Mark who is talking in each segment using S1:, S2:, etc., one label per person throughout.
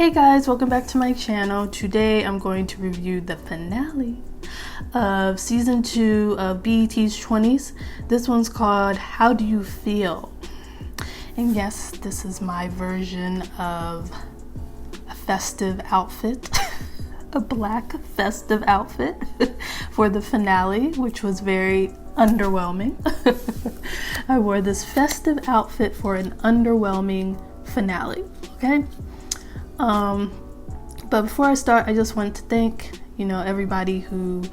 S1: Hey guys, welcome back to my channel. Today I'm going to review the finale of season 2 of BET's 20s. This one's called How Do You Feel? And yes, this is my version of a festive outfit, a black festive outfit for the finale, which was very underwhelming. I wore this festive outfit for an underwhelming finale, okay? But before I start, I just want to thank, everybody who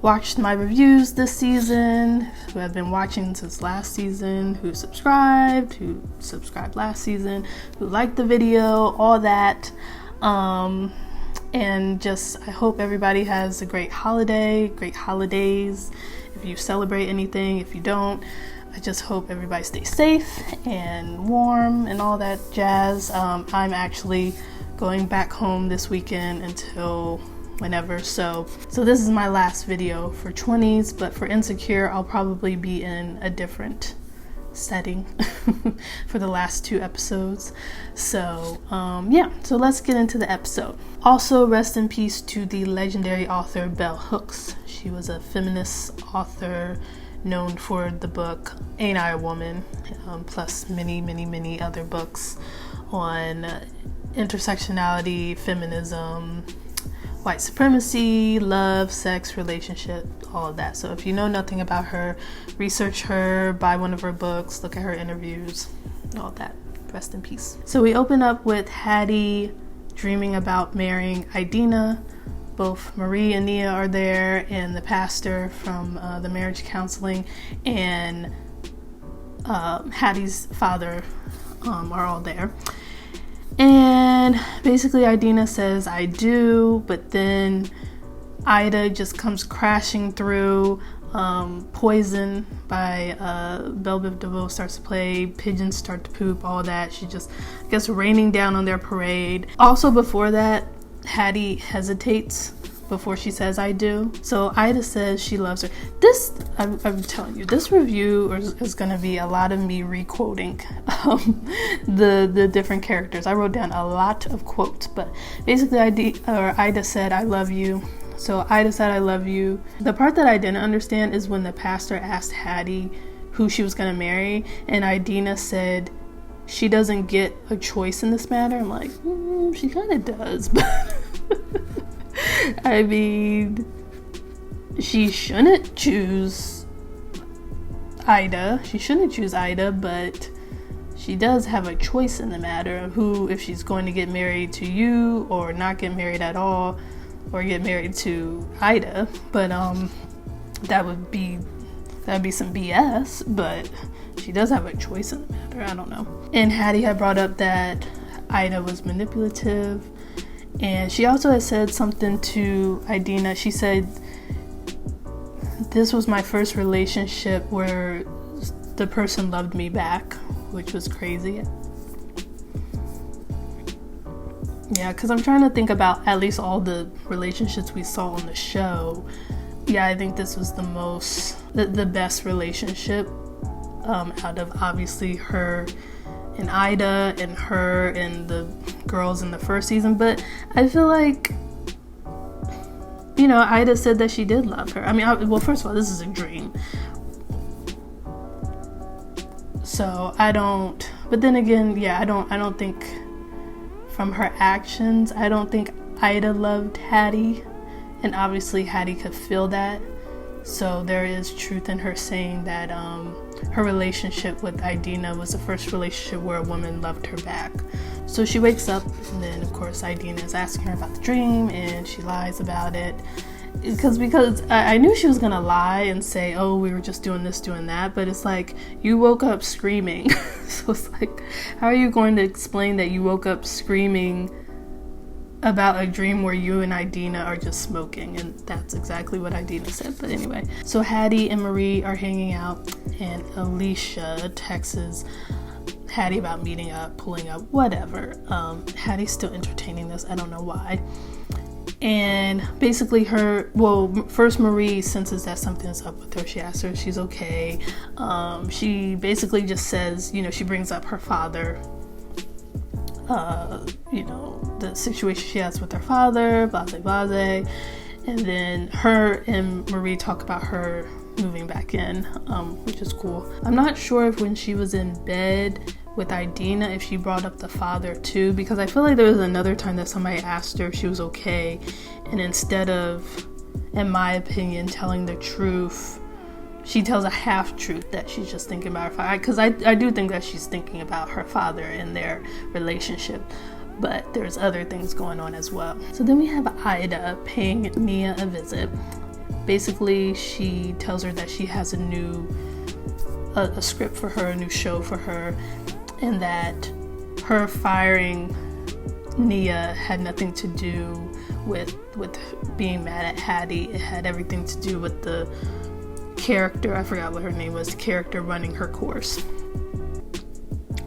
S1: watched my reviews this season, who have been watching since last season, who subscribed last season, who liked the video, all that. And just, I hope everybody has a great holidays. If you celebrate anything, if you don't, I just hope everybody stays safe and warm and all that jazz. I'm actually going back home this weekend until whenever, so this is my last video for 20s, but for Insecure I'll probably be in a different setting for the last 2 episodes. So so let's get into the episode. Also, rest in peace to the legendary author Bell Hooks. She was a feminist author known for the book Ain't I a Woman, plus many other books on intersectionality, feminism, white supremacy, love, sex, relationship, all of that. So if you know nothing about her, research her, buy one of her books, look at her interviews, all that. Rest in peace. So we open up with Hattie dreaming about marrying Idina. Both Marie and Nia are there, and the pastor from the marriage counseling and Hattie's father are all there. And basically Idina says, I do, but then Ida just comes crashing through. Poison by Belle Biv DeVoe starts to play, pigeons start to poop, all that. She just gets raining down on their parade. Also before that, Hattie hesitates before she says I do. So Ida says she loves her. This, I'm telling you, this review is going to be a lot of me re-quoting the different characters. I wrote down a lot of quotes, but basically Ida said I love you. So Ida said I love you. The part that I didn't understand is when the pastor asked Hattie who she was going to marry, and Idina said she doesn't get a choice in this matter. I'm like, she kind of does, but I mean, she shouldn't choose Ida. She shouldn't choose Ida, but she does have a choice in the matter of who, if she's going to get married to you or not get married at all, or get married to Ida. But that would be some BS, but she does have a choice in the matter. I don't know. And Hattie had brought up that Ida was manipulative, and she also had said something to Idina. She said, this was my first relationship where the person loved me back, which was crazy. Yeah, because I'm trying to think about at least all the relationships we saw on the show. Yeah, I think this was the best relationship out of obviously her and Ida and her and the girls in the first season. But I feel like, Ida said that she did love her. I mean, well, first of all, this is a dream. So but then again, yeah, I don't think from her actions, I don't think Ida loved Hattie, and obviously Hattie could feel that. So there is truth in her saying that her relationship with Idina was the first relationship where a woman loved her back. So she wakes up, and then of course Idina is asking her about the dream, and she lies about it. Because I knew she was gonna lie and say, oh, we were just doing this, doing that, but it's like, you woke up screaming. So it's like, how are you going to explain that you woke up screaming about a dream where you and Idina are just smoking? And that's exactly what Idina said. But anyway, so Hattie and Marie are hanging out, and Alicia texts Hattie about meeting up, pulling up, whatever. Hattie's still entertaining this, I don't know why. And basically first Marie senses that something's up with her. She asks her if she's okay. She basically just says, she brings up her father the situation she has with her father, blase blase. And then her and Marie talk about her moving back in, which is cool. I'm not sure if when she was in bed with Idina, if she brought up the father too, because I feel like there was another time that somebody asked her if she was okay, and instead of, in my opinion, telling the truth, she tells a half-truth that she's just thinking about her father. Because I do think that she's thinking about her father and their relationship, but there's other things going on as well. So then we have Ida paying Nia a visit. Basically, she tells her that she has a script for her, a new show for her, and that her firing Nia had nothing to do with being mad at Hattie. It had everything to do with the character, I forgot what her name was, the character running her course.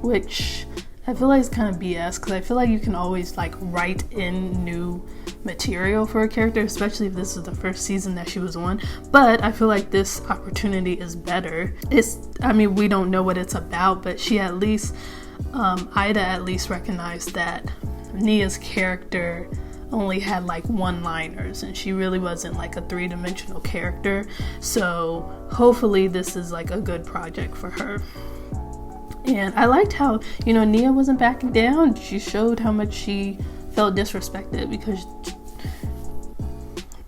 S1: Which I feel like is kind of BS, because I feel like you can always like write in new material for a character, especially if this is the first season that she was on. But I feel like this opportunity is better. We don't know what it's about, but she at least, Ida at least recognized that Nia's character only had like one-liners, and she really wasn't like a three-dimensional character. So hopefully this is like a good project for her. And I liked how, Nia wasn't backing down. She showed how much she felt disrespected, because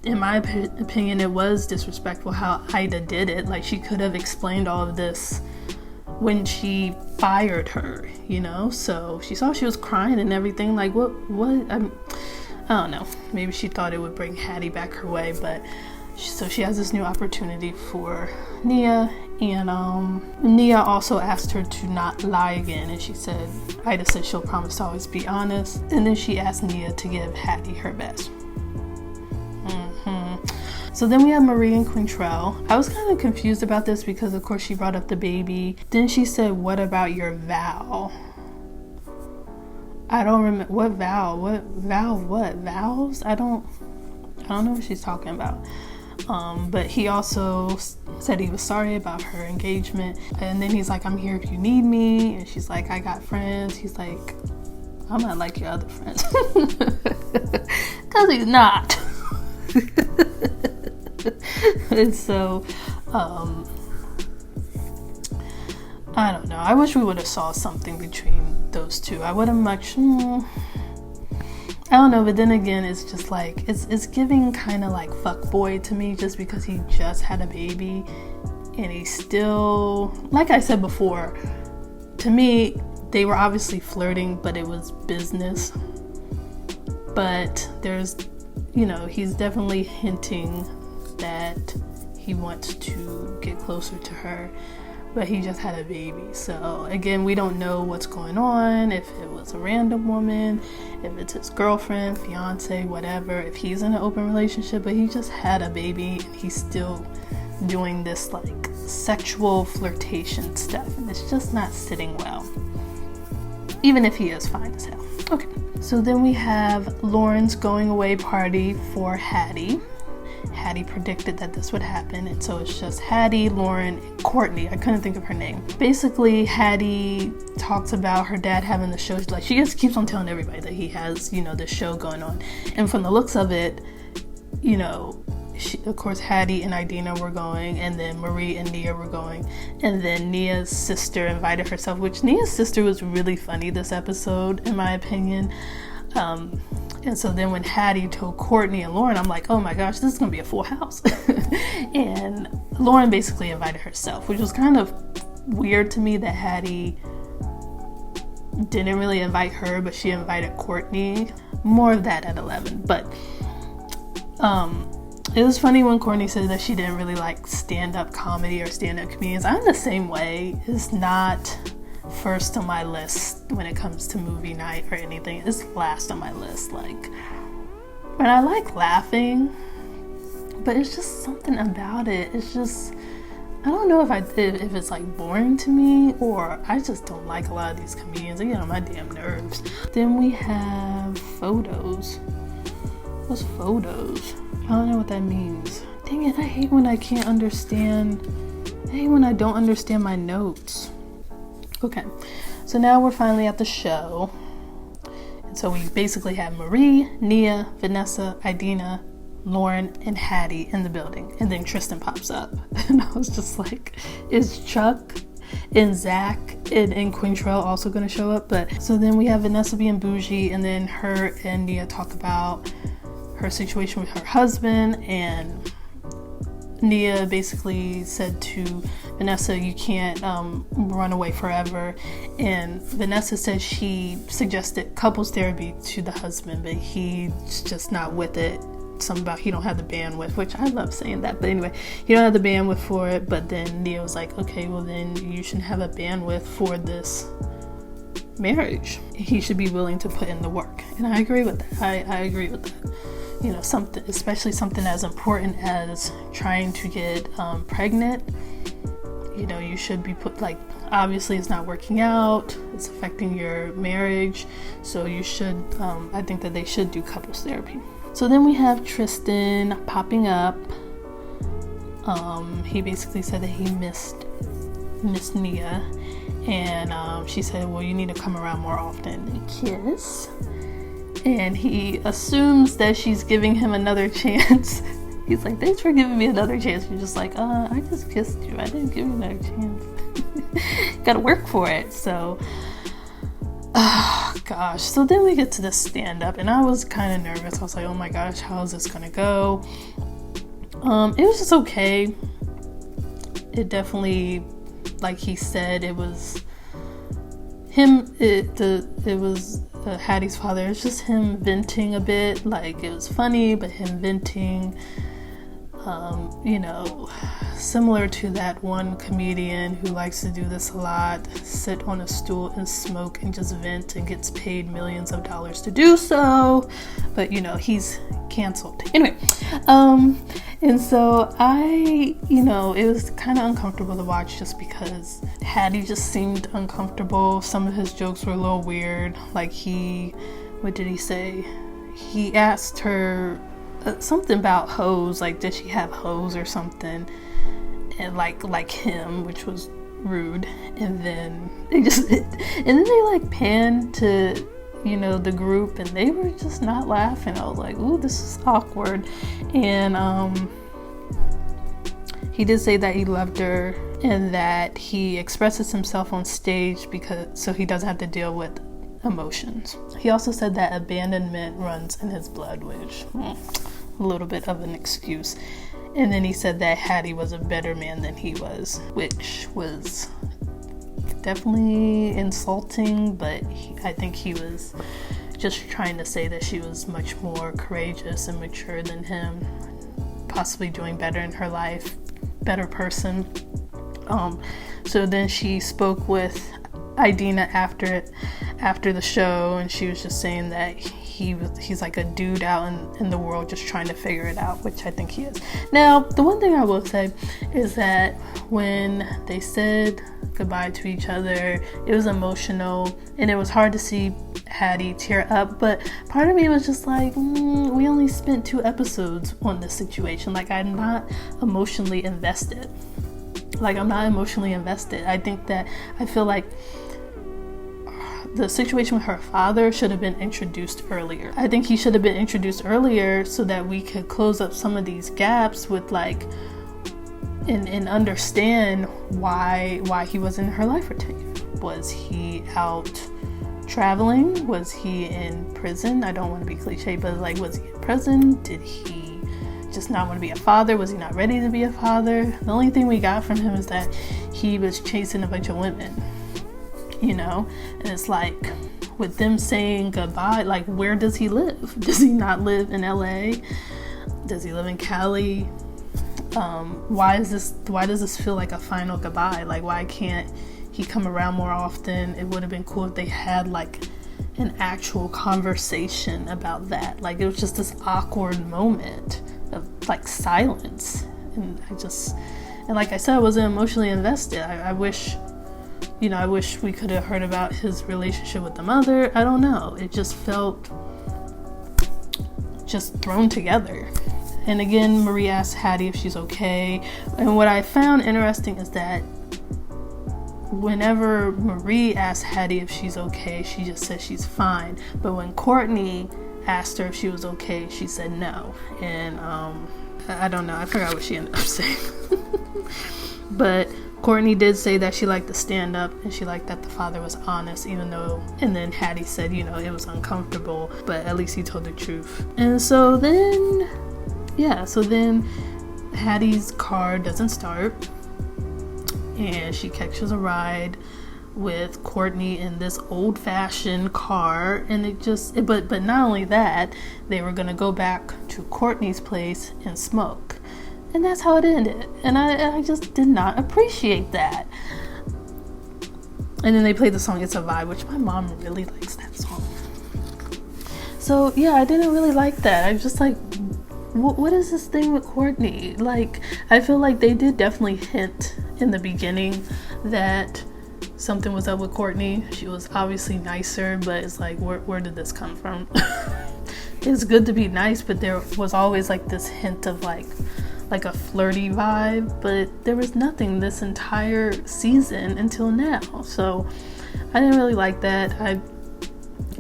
S1: in my opinion, it was disrespectful how Ida did it. Like, she could have explained all of this when she fired her, So she saw she was crying and everything. Like, what? I don't know. Maybe she thought it would bring Hattie back her way, but so she has this new opportunity for Nia, and Nia also asked her to not lie again, and Ida said she'll promise to always be honest, and then she asked Nia to give Hattie her best. So then we have Marie and Quintrell. I was kind of confused about this because of course she brought up the baby. Then she said, "What about your vow?" I don't remember what vow. What vow? What vows? I don't know what she's talking about. But he also said he was sorry about her engagement, and then he's like, "I'm here if you need me," and she's like, "I got friends." He's like, "I'm not like your other friends," because he's not. And so, I don't know. I wish we would have saw something between those two. I would have much. I don't know, but then again, it's just like it's giving kind of like fuckboy to me, just because he just had a baby and he's still, like I said before, to me they were obviously flirting, but it was business. But there's, he's definitely hinting that he wants to get closer to her, but he just had a baby. So again, we don't know what's going on, if it was a random woman, if it's his girlfriend, fiance, whatever, if he's in an open relationship, but he just had a baby and he's still doing this like sexual flirtation stuff, and it's just not sitting well, even if he is fine as hell. Okay, so then we have Lauren's going away party for Hattie. Hattie predicted that this would happen, and so it's just Hattie, Lauren, and Courtney. I couldn't think of her name. Basically, Hattie talks about her dad having the show. She just keeps on telling everybody that he has, this show going on. And from the looks of it, of course, Hattie and Idina were going, and then Marie and Nia were going, and then Nia's sister invited herself, which Nia's sister was really funny this episode, in my opinion. And so then when Hattie told Courtney and Lauren, I'm like, oh my gosh, this is going to be a full house. And Lauren basically invited herself, which was kind of weird to me that Hattie didn't really invite her, but she invited Courtney. More of that at 11. But it was funny when Courtney said that she didn't really like stand-up comedy or stand-up comedians. I'm the same way. It's not first on my list when it comes to movie night or anything. It's last on my list. Like, and I like laughing, but it's just something about it. It's just, I don't know if it's like boring to me, or I just don't like a lot of these comedians. They get on my damn nerves. Then we have photos. What's photos? I don't know what that means. Dang it, I hate when I can't understand. I hate when I don't understand my notes. Okay, so now we're finally at the show. So we basically have Marie, Nia, Vanessa, Idina, Lauren, and Hattie in the building. And then Tristan pops up. And I was just like, is Chuck and Zach and Quintrell also going to show up? But so then we have Vanessa being bougie, and then her and Nia talk about her situation with her husband, and Nia basically said to Vanessa, you can't run away forever. And Vanessa said she suggested couples therapy to the husband, but he's just not with it. Something about he don't have the bandwidth, which I love saying that, but anyway, he don't have the bandwidth for it. But then Nia was like, okay, well then you shouldn't have a bandwidth for this marriage. He should be willing to put in the work. And I agree with that. I agree with that. You know, something, especially something as important as trying to get pregnant, you know, you should be put, like, obviously it's not working out, it's affecting your marriage, so you should, I think that they should do couples therapy. So then we have Tristan popping up. He basically said that he missed Nia, and she said, well, you need to come around more often and kiss. And he assumes that she's giving him another chance. He's like, thanks for giving me another chance. You're just like, I just kissed you. I didn't give you another chance. Gotta work for it. So, oh gosh. So then we get to the stand-up, and I was kind of nervous. I was like, oh my gosh, how is this gonna go? It was just okay. It definitely, like he said, it was him. It was Hattie's father. It's just him venting a bit. Like, it was funny, but him venting, you know, similar to that one comedian who likes to do this a lot, sit on a stool and smoke and just vent and gets paid millions of dollars to do so. But, you know, he's canceled. Anyway, and so you know, it was kind of uncomfortable to watch just because Hattie just seemed uncomfortable. Some of his jokes were a little weird. Like what did he say? He asked her something about hoes, like did she have hoes or something, and like him, which was rude. And then they like panned to, you know, the group, and they were just not laughing. I was like, ooh, this is awkward. And he did say that he loved her and that he expresses himself on stage so he doesn't have to deal with emotions. He also said that abandonment runs in his blood, which a little bit of an excuse. And then he said that Hattie was a better man than he was, which was definitely insulting, but I think he was just trying to say that she was much more courageous and mature than him, possibly doing better in her life, better person. So then she spoke with Idina after the show, and she was just saying that he's like a dude out in the world just trying to figure it out, which I think he is. Now, the one thing I will say is that when they said goodbye to each other, it was emotional, and it was hard to see Hattie tear up, but part of me was just like, we only spent 2 episodes on this situation. Like, I'm not emotionally invested. I feel like the situation with her father should have been introduced earlier. I think he should have been introduced earlier so that we could close up some of these gaps with, like, and understand why he was in her life for 10 years. Was he out traveling? Was he in prison? I don't want to be cliche, but like, was he in prison? Did he just not want to be a father? Was he not ready to be a father? The only thing we got from him is that he was chasing a bunch of women, you know? And it's like, with them saying goodbye, like, where does he live? Does he not live in LA? Does he live in Cali? Why does this feel like a final goodbye? Like, why can't he come around more often? It would have been cool if they had like an actual conversation about that. Like, it was just this awkward moment of like silence, and like I said, I wasn't emotionally invested. I wish we could have heard about his relationship with the mother. I don't know, it just felt just thrown together. And again, Marie asked Hattie if she's okay, and what I found interesting is that whenever Marie asked Hattie if she's okay, she just said she's fine. But when Courtney asked her if she was okay, she said no. And I don't know, I forgot what she ended up saying. But Courtney did say that she liked the stand up and she liked that the father was honest, even though, and then Hattie said, you know, it was uncomfortable, but at least he told the truth. And so then Hattie's car doesn't start and she catches a ride with Courtney in this old-fashioned car, and but not only that, they were gonna go back to Courtney's place and smoke, and that's how it ended. And I just did not appreciate that. And then they played the song "It's a Vibe," which my mom really likes that song. So yeah, I didn't really like that. I was just like, what is this thing with Courtney? Like, I feel like they did definitely hint in the beginning that something was up with Courtney. She was obviously nicer, but it's like, where did this come from? It's good to be nice, but there was always like this hint of like a flirty vibe, but there was nothing this entire season until now. So I didn't really like that. I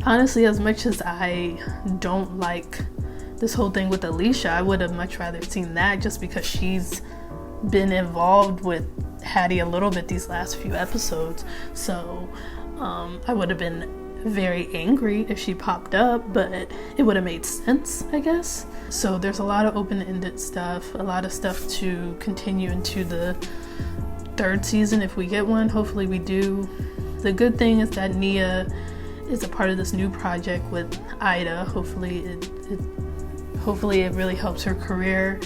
S1: honestly, as much as I don't like this whole thing with Alicia, I would have much rather seen that, just because she's been involved with Hattie a little bit these last few episodes. So I would have been very angry if she popped up, but it would have made sense, I guess. So there's a lot of open-ended stuff, a lot of stuff to continue into the third season if we get one. Hopefully we do. The good thing is that Nia is a part of this new project with Ida. Hopefully it really helps her career.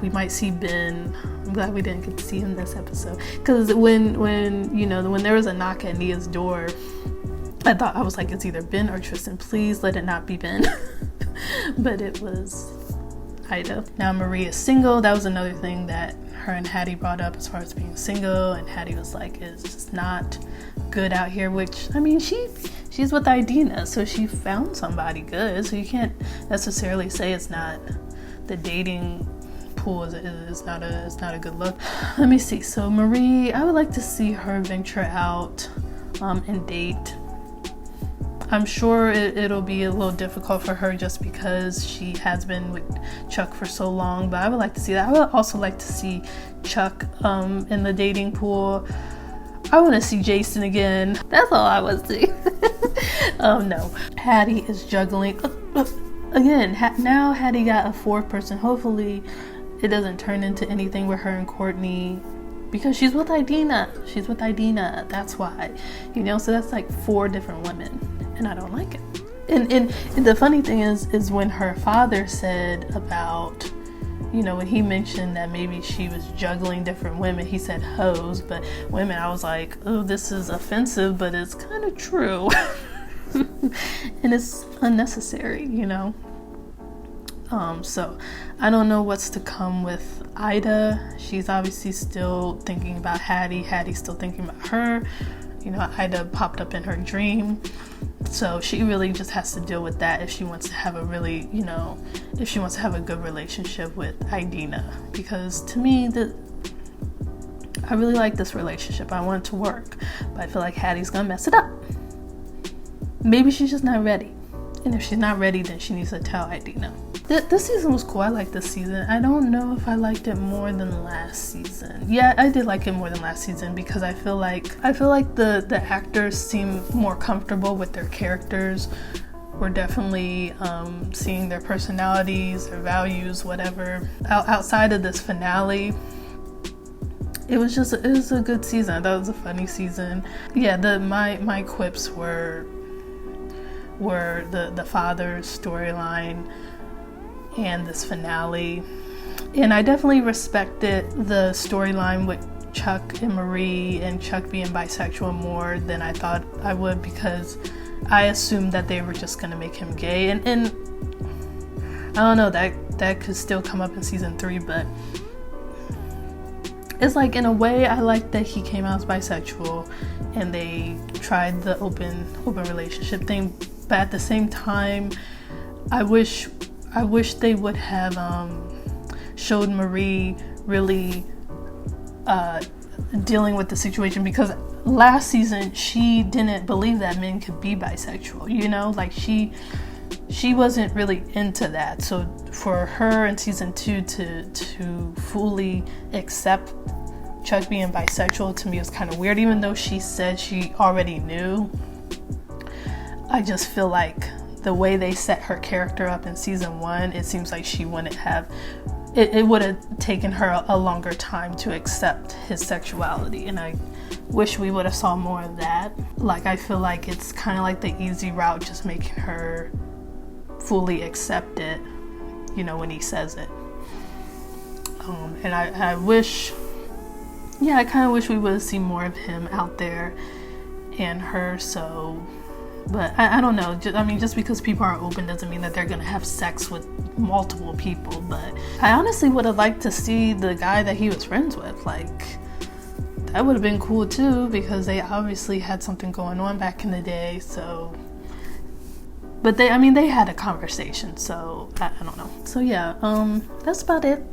S1: We might see Ben. I'm glad we didn't get to see him this episode, because when there was a knock at Nia's door, I was like, it's either Ben or Tristan. Please let it not be Ben. But it was Ida. Now Marie is single. That was another thing that her and Hattie brought up as far as being single, and Hattie was like, it's just not good out here, which, I mean, she's with Idinas, so she found somebody good, so you can't necessarily say it's not, the dating pool is not a good look. Let me see. So Marie, I would like to see her venture out and date. I'm sure it'll be a little difficult for her just because she has been with Chuck for so long, but I would like to see that. I would also like to see Chuck in the dating pool. I want to see Jason again. That's all I want to see. No. Hattie is juggling. Again, now Hattie got a fourth person. Hopefully it doesn't turn into anything with her and Courtney, because she's with Idina. That's why. So that's like 4 different women, and I don't like it. And the funny thing is when her father said about, when he mentioned that maybe she was juggling different women, he said hoes, but women, I was like, oh, this is offensive, but it's kind of true. And it's unnecessary, So I don't know what's to come with Ida. She's obviously still thinking about Hattie. Hattie's still thinking about her. Ida popped up in her dream. So she really just has to deal with that if she wants to have a really, if she wants to have a good relationship with Idina. Because to me, I really like this relationship. I want it to work. But I feel like Hattie's gonna mess it up. Maybe she's just not ready. And if she's not ready, then she needs to tell Idina. This season was cool. I liked this season. I don't know if I liked it more than last season. Yeah, I did like it more than last season, because I feel like the actors seem more comfortable with their characters. We're definitely seeing their personalities, their values, whatever. Outside of this finale, it was a good season. I thought it was a funny season. Yeah, my quips were the father's storyline and this finale. And I definitely respected the storyline with Chuck and Marie, and Chuck being bisexual, more than I thought I would, because I assumed that they were just gonna make him gay, and I don't know, that could still come up in season 3, but it's like, in a way, I like that he came out as bisexual and they tried the open relationship thing. But at the same time, I wish they would have showed Marie really dealing with the situation, because last season she didn't believe that men could be bisexual, you know, like she wasn't really into that. So for her in season 2 to fully accept Chuck being bisexual, to me was kind of weird, even though she said she already knew. I just feel like the way they set her character up in season 1, it seems like she wouldn't have, it would have taken her a longer time to accept his sexuality, and I wish we would have saw more of that. Like, I feel like it's kind of like the easy route, just making her fully accept it, you know, when he says it. And I wish, I kind of wish we would have seen more of him out there and her. So, but I don't know. Just because people are open doesn't mean that they're gonna have sex with multiple people. But I honestly would have liked to see the guy that he was friends with. Like, that would have been cool too, because they obviously had something going on back in the day. So, but they had a conversation. So I don't know. So yeah, that's about it.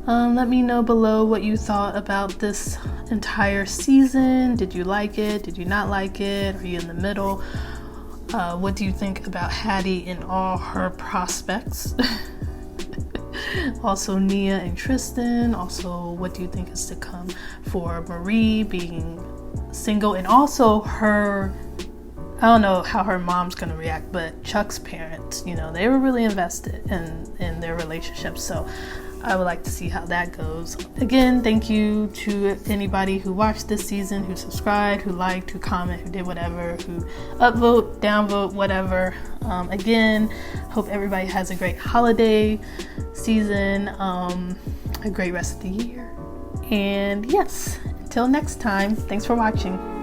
S1: Let me know below what you thought about this entire season. Did you like it? Did you not like it? Are you in the middle? What do you think about Hattie and all her prospects? Also Nia and Tristan. Also, what do you think is to come for Marie being single? And also her, I don't know how her mom's gonna react, but Chuck's parents, you know, they were really invested in their relationship. So I would like to see how that goes. Again, thank you to anybody who watched this season, who subscribed, who liked, who commented, who did whatever, who upvote, downvote, whatever. Again, hope everybody has a great holiday season, a great rest of the year. And yes, until next time, thanks for watching.